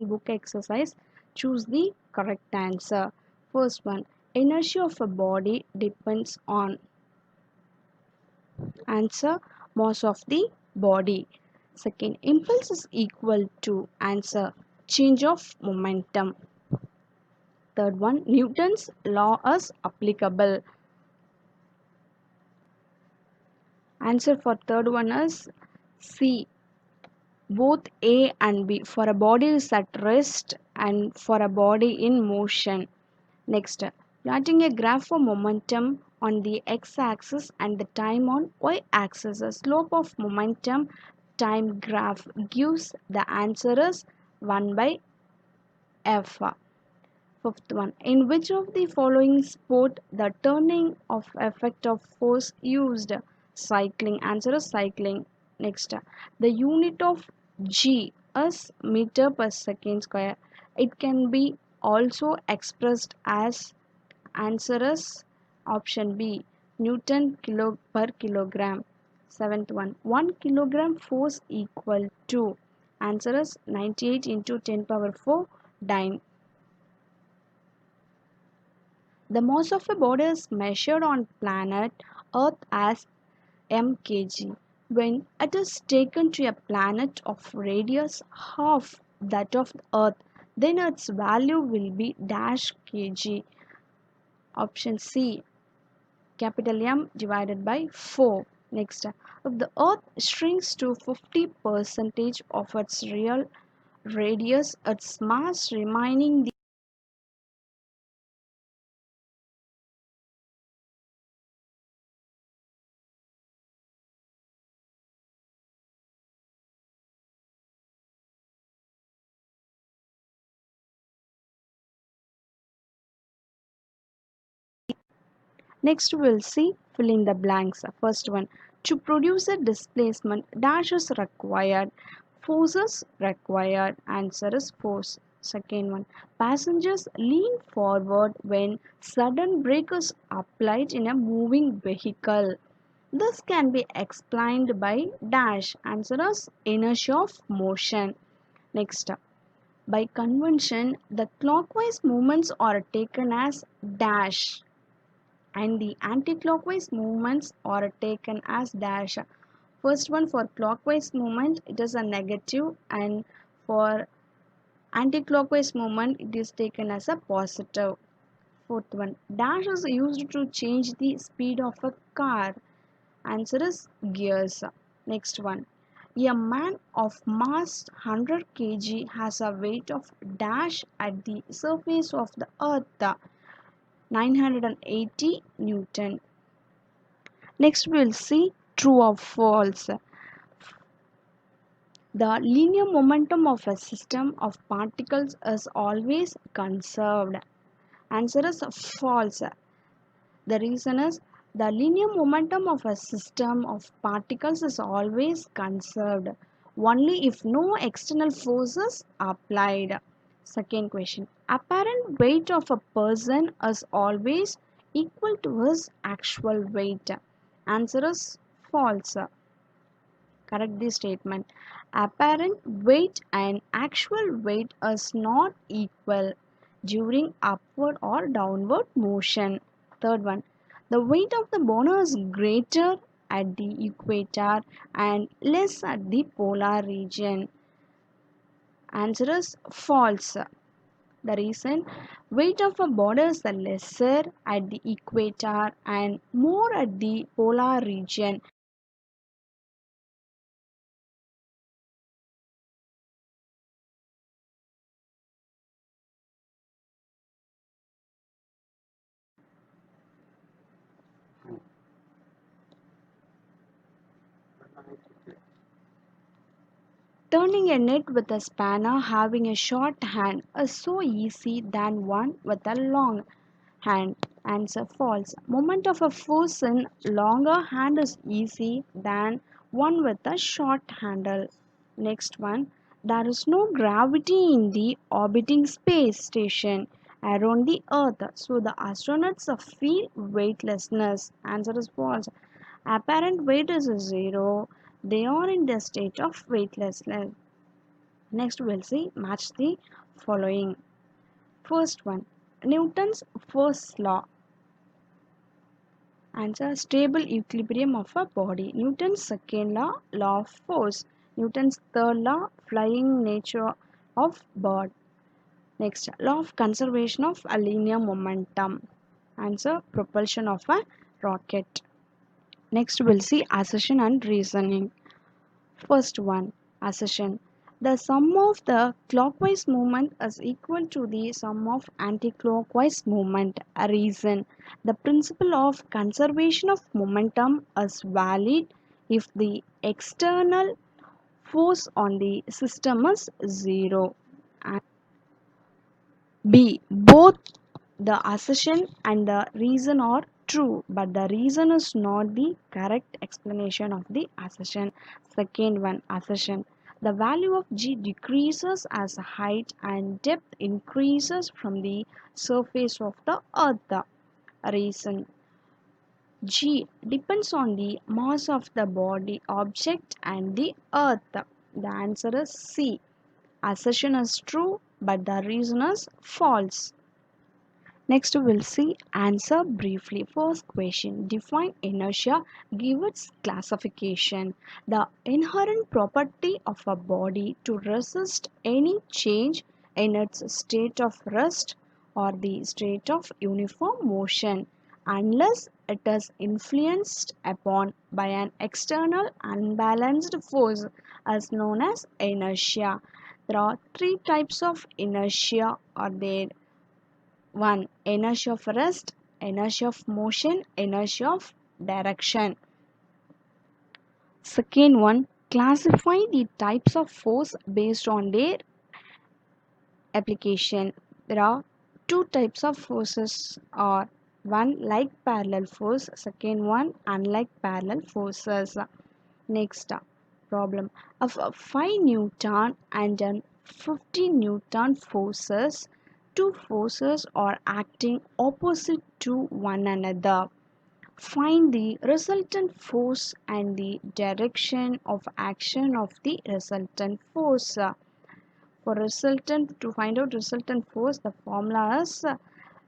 Book exercise. Choose the correct answer. First one, inertia of a body depends on answer mass of the body. Second, impulse is equal to answer change of momentum. Third one, Newton's law is applicable. Answer for third one is C. Both A and B. For a body is at rest and for a body in motion. Next, plotting a graph for momentum on the x-axis and the time on y-axis. The slope of momentum time graph gives the answer is 1 by f. Fifth one, in which of the following sport the turning of effect of force used? Cycling. Answer is cycling. Next, the unit of g is meter per second square. It can be also expressed as answer is option B, Newton kilo per kilogram. Seventh one, 1 kilogram force equal to answer is 98 into 10 power 4 dyne. The mass of a body is measured on planet Earth as mkg. When it is taken to a planet of radius half that of the Earth, then its value will be dash kg. Option C, capital M divided by 4. Next, if the Earth shrinks to 50% of its real radius, its mass remaining the next we'll see fill in the blanks. First one, to produce a displacement, dash is required, forces required, answer is force. Second one, passengers lean forward when sudden brake is applied in a moving vehicle. This can be explained by dash, answer is inertia of motion. Next, by convention, the clockwise movements are taken as dash and the anti-clockwise movements are taken as dash. First one, for clockwise movement it is a negative, and for anti-clockwise movement it is taken as a positive. Fourth one, dash is used to change the speed of a car. Answer is gears. Next one, a man of mass 100 kg has a weight of dash at the surface of the earth 980 Newton. Next we'll see true or false. The linear momentum of a system of particles is always conserved. Answer is false. The reason is the linear momentum of a system of particles is always conserved only if no external forces are applied. Second question. Apparent weight of a person is always equal to his actual weight. Answer is false. Correct the statement. Apparent weight and actual weight is not equal during upward or downward motion. Third one, the weight of the bone is greater at the equator and less at the polar region. Answer is false. The reason, weight of a body is lesser at the equator and more at the polar region. Turning a net with a spanner having a short hand is so easy than one with a long hand. Answer false. Moment of a force in longer hand is easy than one with a short handle. Next one. There is no gravity in the orbiting space station around the earth, so the astronauts feel weightlessness. Answer is false. Apparent weight is zero. They are in the state of weightlessness. Next we'll see match the following. First one, Newton's first law. Answer, stable equilibrium of a body. Newton's second law, law of force. Newton's third law, flying nature of bird. Next, law of conservation of a linear momentum. Answer, propulsion of a rocket. Next, we'll see assertion and reasoning. First one, assertion. The sum of the clockwise movement is equal to the sum of anticlockwise movement. A reason. The principle of conservation of momentum is valid if the external force on the system is zero. B. Both the assertion and the reason are true, but the reason is not the correct explanation of the assertion. Second one, assertion. The value of G decreases as height and depth increases from the surface of the earth. Reason. G depends on the mass of the body object and the earth. The answer is C. Assertion is true, but the reason is false. Next, we'll see answer briefly. First question, define inertia, give its classification. The inherent property of a body to resist any change in its state of rest or the state of uniform motion, unless it is influenced upon by an external unbalanced force, as known as inertia. There are three types of inertia are there. One, inertia of rest, inertia of motion, inertia of direction. Second one, classify the types of force based on their application. There are two types of forces, are one like parallel force, second one unlike parallel forces. Next problem of a 5 Newton and an 50 Newton forces, two forces are acting opposite to one another. Find the resultant force and the direction of action of the resultant force. For resultant, to find out resultant force, the formula is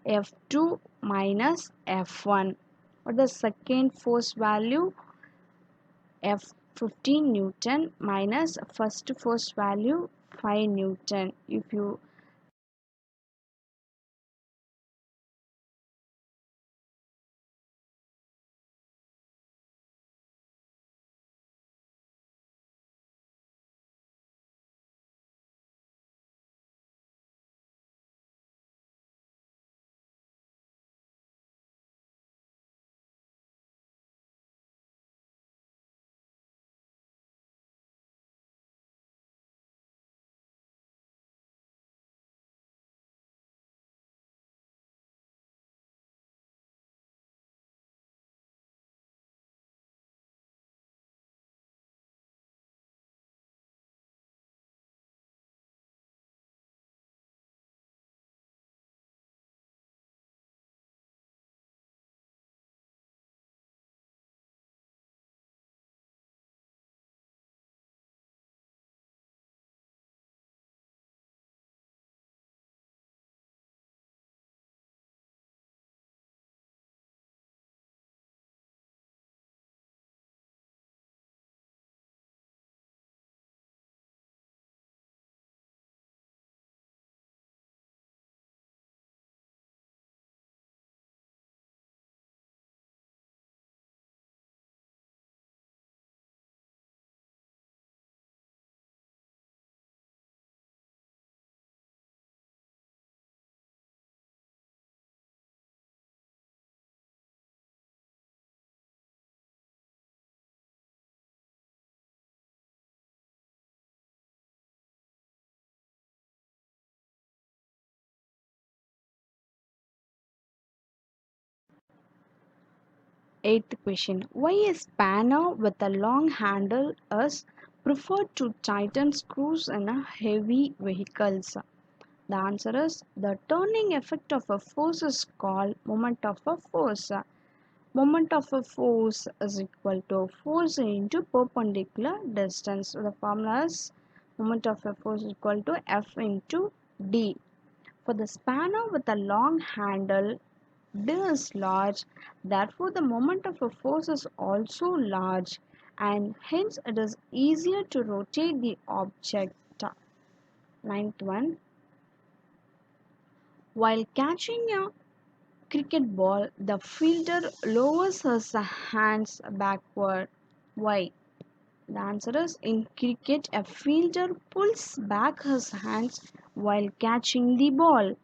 F2 minus F1. For the second force value, F15 Newton minus first force value 5 Newton. If you eighth question, why a spanner with a long handle is preferred to tighten screws in a heavy vehicles? The answer is the turning effect of a force is called moment of a force. Moment of a force is equal to force into perpendicular distance. The formula is Moment of a force is equal to F into D. For the spanner with a long handle, D is large, therefore the moment of a force is also large, and hence it is easier to rotate the object. Ninth one, while catching a cricket ball, the fielder lowers his hands backward. Why? The answer is in cricket, a fielder pulls back his hands while catching the ball.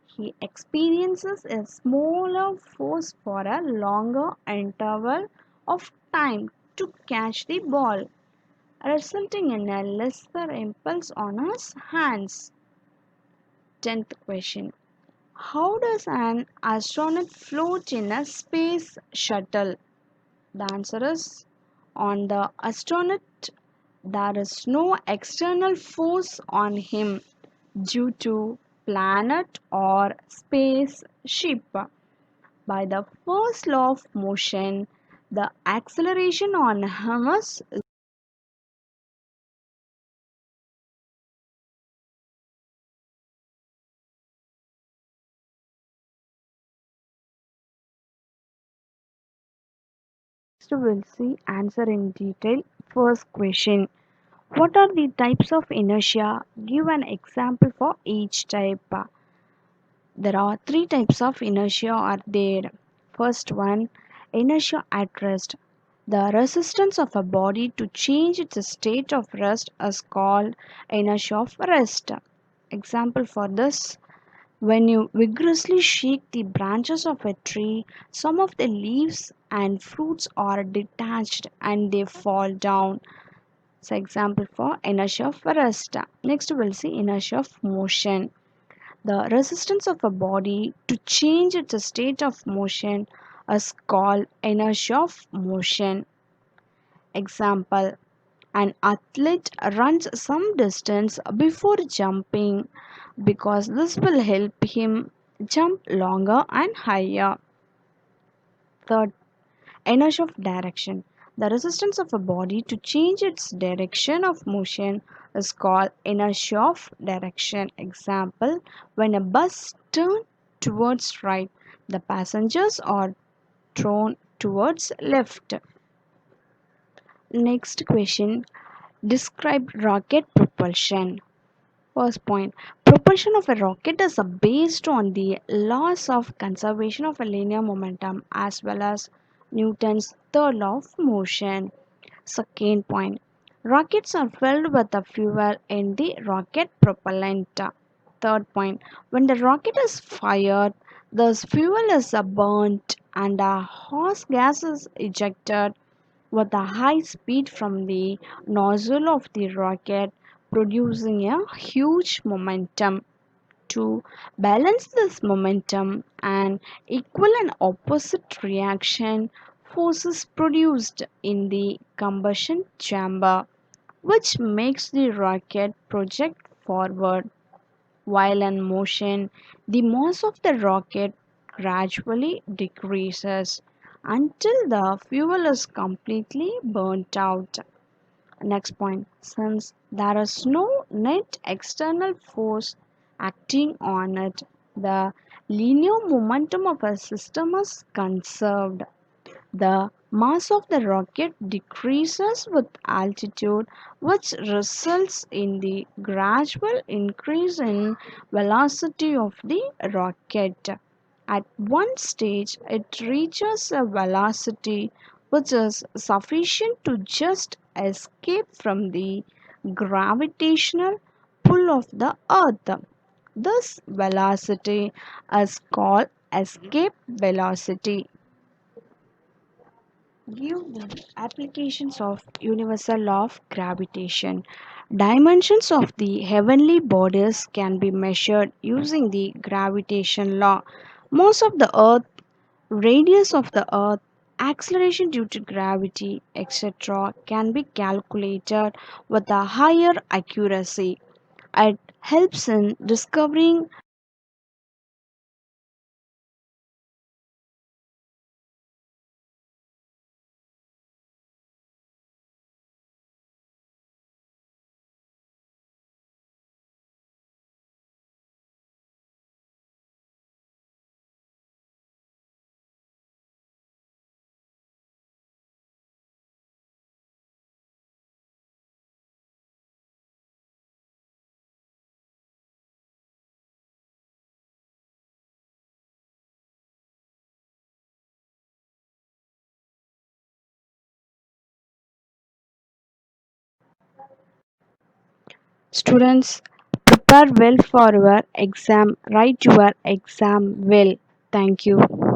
He experiences a smaller force for a longer interval of time to catch the ball, resulting in a lesser impulse on his hands. 10th question. How does an astronaut float in a space shuttle? The answer is on the astronaut, there is no external force on him due to planet or spaceship. By the first law of motion, the acceleration on him is we'll see answer in detail. First question. What are the types of inertia? Give an example for each type. There are three types of inertia are there. First one, inertia at rest. The resistance of a body to change its state of rest is called inertia of rest. Example for this, when you vigorously shake the branches of a tree, some of the leaves and fruits are detached and they fall down. So example for inertia of rest. Next we'll see inertia of motion. The resistance of a body to change its state of motion is called inertia of motion. Example, an athlete runs some distance before jumping because this will help him jump longer and higher. Third, inertia of direction. The resistance of a body to change its direction of motion is called inertia of direction. Example, when a bus turns towards right, the passengers are thrown towards left. Next question, describe rocket propulsion. First point, propulsion of a rocket is based on the laws of conservation of a linear momentum as well as Newton's third law of motion. Second point, rockets are filled with the fuel in the rocket propellant. Third point, when the rocket is fired, the fuel is burnt and a hot gas is ejected with a high speed from the nozzle of the rocket, producing a huge momentum. To balance this momentum, an equal and opposite reaction force is produced in the combustion chamber, which makes the rocket project forward. While in motion, the mass of the rocket gradually decreases until the fuel is completely burnt out. Next point, since there is no net external force acting on it, the linear momentum of a system is conserved. The mass of the rocket decreases with altitude, which results in the gradual increase in velocity of the rocket. At one stage, it reaches a velocity which is sufficient to just escape from the gravitational pull of the earth. This velocity is called escape velocity. Give the applications of universal law of gravitation. Dimensions of the heavenly bodies can be measured using the gravitation law. Mass of the earth, radius of the earth, acceleration due to gravity, etc. can be calculated with a higher accuracy. It helps in discovering Students, prepare well for your exam. Write your exam well. Thank you.